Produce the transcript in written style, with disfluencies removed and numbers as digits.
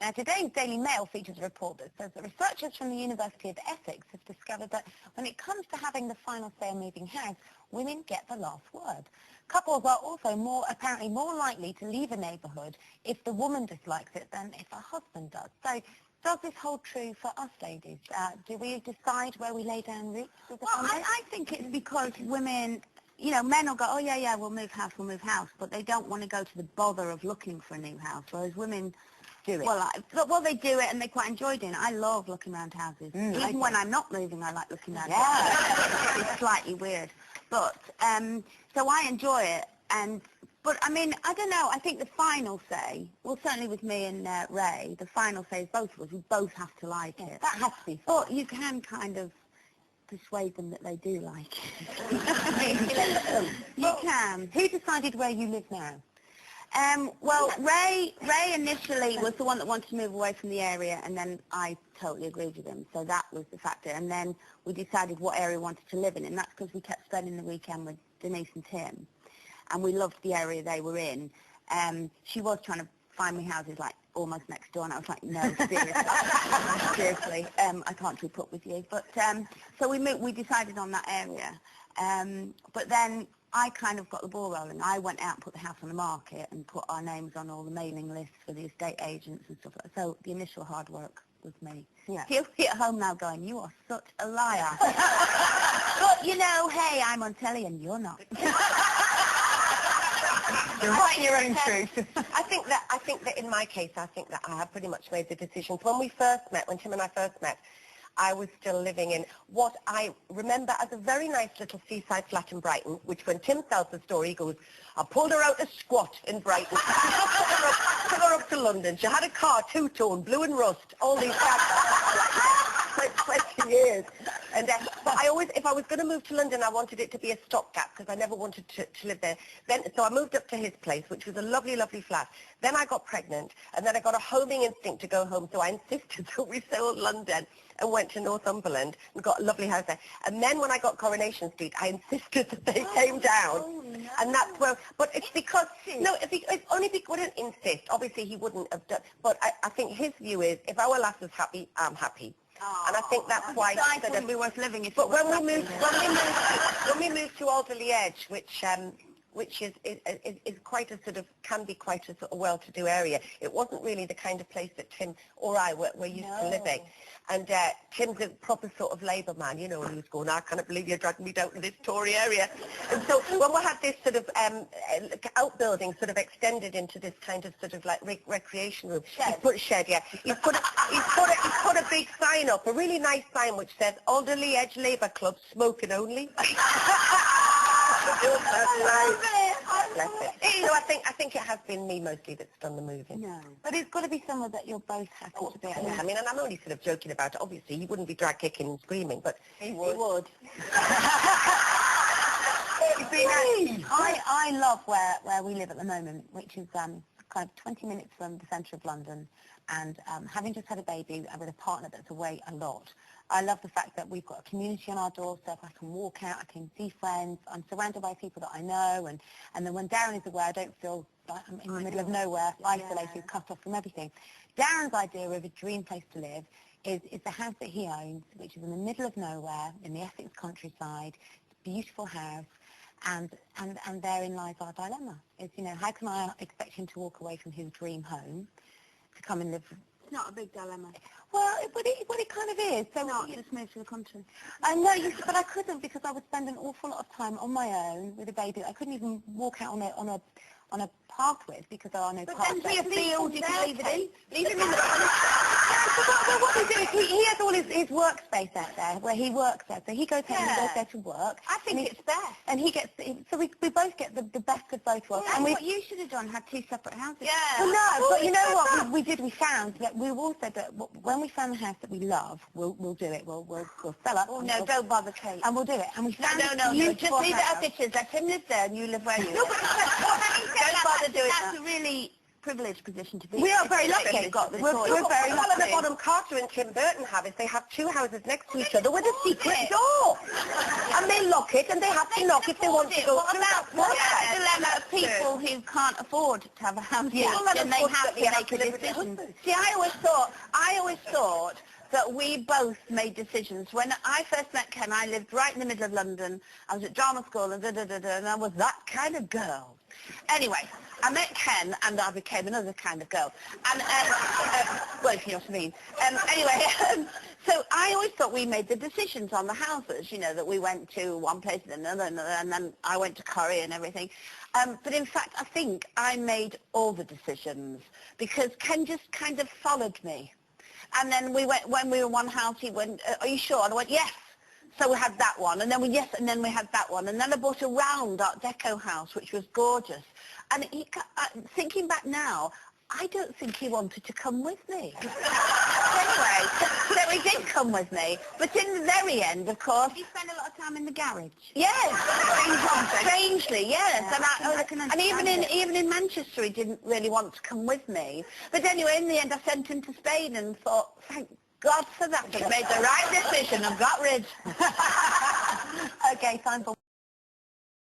Now, today's Daily Mail features a report that says that researchers from the University of Essex have discovered that when it comes to having the final say on moving house, women get the last word. Couples are also apparently more likely to leave a neighbourhood if the woman dislikes it than if her husband does. So, does this hold true for us ladies? Do we decide where we lay down roots as a family? I think it's because women, you know, men will go, oh yeah, we'll move house, but they don't want to go to the bother of looking for a new house, whereas women do it. Well, they do it and they quite enjoy doing it. I love looking around houses. Even when I'm not moving, I like looking around houses. It's slightly weird. But, so I enjoy it. But, I mean, I don't know. I think the final say, well, certainly with me and Ray, the final say is both of us. We both have to like it. That has to be. But you can kind of persuade them that they do like it. You can. Who decided where you live now? Well, Ray initially was the one that wanted to move away from the area, and then I totally agreed with him. So that was the factor. And then we decided what area we wanted to live in, and that's because we kept spending the weekend with Denise and Tim, and we loved the area they were in. She was trying to find me houses like almost next door, and I was like, no, seriously, I can't keep up with you. But so we decided on that area. But then I kind of got the ball rolling. I went out and put the house on the market and put our names on all the mailing lists for the estate agents and stuff like that. So the initial hard work was me. Yeah. He'll be at home now going, you are such a liar. But, you know, hey, I'm on telly and you're not. You're writing your own truth. I think that in my case, I have pretty much made the decisions. When Tim and I first met, I was still living in what I remember as a very nice little seaside flat in Brighton, which when Tim tells the story, he goes, I pulled her out a squat in Brighton, took her up to London. She had a car, two-tone, blue and rust, all these like 20 years. And but I always, if I was going to move to London, I wanted it to be a stopgap because I never wanted to live there. So I moved up to his place, which was a lovely, lovely flat. Then I got pregnant, and then I got a homing instinct to go home, so I insisted that we sold London and went to Northumberland and got a lovely house there. And then when I got Coronation Street, I insisted that they came down. Oh, no. And that's where, but it's because, no, it's only because, I wouldn't insist. Obviously, he wouldn't have done, but I think his view is, if our lass is happy, I'm happy. And I think that's why it wouldn't be worth living if. But when we moved to Alderley Edge, which is quite a sort of, can be quite a sort of well-to-do area. It wasn't really the kind of place that Tim or I were used to living. And Tim's a proper sort of Labour man, you know, and he was going, I can't believe you're dragging me down to this Tory area. And so when we had this sort of outbuilding sort of extended into this kind of sort of like recreation room, he put a big sign up, a really nice sign which says Alderley Edge Labour Club, smoking only. Bless it. So I think it has been me mostly that's done the moving. No, but it's got to be somewhere that you're both happy to be. Yeah, I mean, and I'm only sort of joking about it. Obviously, he wouldn't be drag kicking and screaming, but he would. I love where we live at the moment, which is kind of 20 minutes from the centre of London, and having just had a baby with a partner that's away a lot. I love the fact that we've got a community on our doorstep. I can walk out, I can see friends. I'm surrounded by people that I know, and then when Darren is away, I don't feel like I'm in the middle of nowhere, isolated, cut off from everything. Darren's idea of a dream place to live is the house that he owns, which is in the middle of nowhere, in the Essex countryside. It's a beautiful house, and therein lies our dilemma. Is, you know, how can I expect him to walk away from his dream home to come and live? It's not a big dilemma. Well, but it kind of is. So no, just move to the country. I know, but I couldn't because I would spend an awful lot of time on my own with a baby. I couldn't even walk out on a path with because there are no paths. But then to a field, you can leave it in. Leave him in the well, what we do is he has all his workspace out there where he works there. So he goes home and goes there to work. I think it's best. And he gets, so we both get the best of both worlds. Yeah, and what you should have done, had two separate houses. Yeah. Well, no, but you know what we found that we all said that when we found the house that we love, we'll do it. We'll sell it. Oh no, don't bother, Kate. And we'll do it. And we found no, just leave it as it is. Let him live there and you live where you live. Don't bother doing that. That's a really privileged position to be. We are very lucky. We've got this We're choice. very lucky. All at the bottom, Carter and Tim Burton have is they have 2 houses next to each other with a secret door. And they lock it and they have to knock if they want to go through that. What about the dilemma of people who can't afford to have a house? Yeah. And they have to make a decision. See, I always thought that we both made decisions. When I first met Ken, I lived right in the middle of London. I was at drama school and and I was that kind of girl. Anyway, I met Ken and I became another kind of girl. And, well, if you know what I mean. Anyway, so I always thought we made the decisions on the houses, you know, that we went to one place and another, and then I went to Corrie and everything. But in fact, I think I made all the decisions because Ken just kind of followed me. And then we went, when we were in one house, he went, are you sure? And I went, yes. So we had that one, and then we had that one. And then I bought a round Art Deco house, which was gorgeous. And thinking back now, I don't think he wanted to come with me. Anyway, so he did come with me. But in the very end, of course... Did you spend a lot of time in the garage? Yes. Strangely, yes. Yeah, and even in Manchester, he didn't really want to come with me. But anyway, in the end, I sent him to Spain and thought, thank God for that. I've made the right decision. I've got rid. Okay, time for...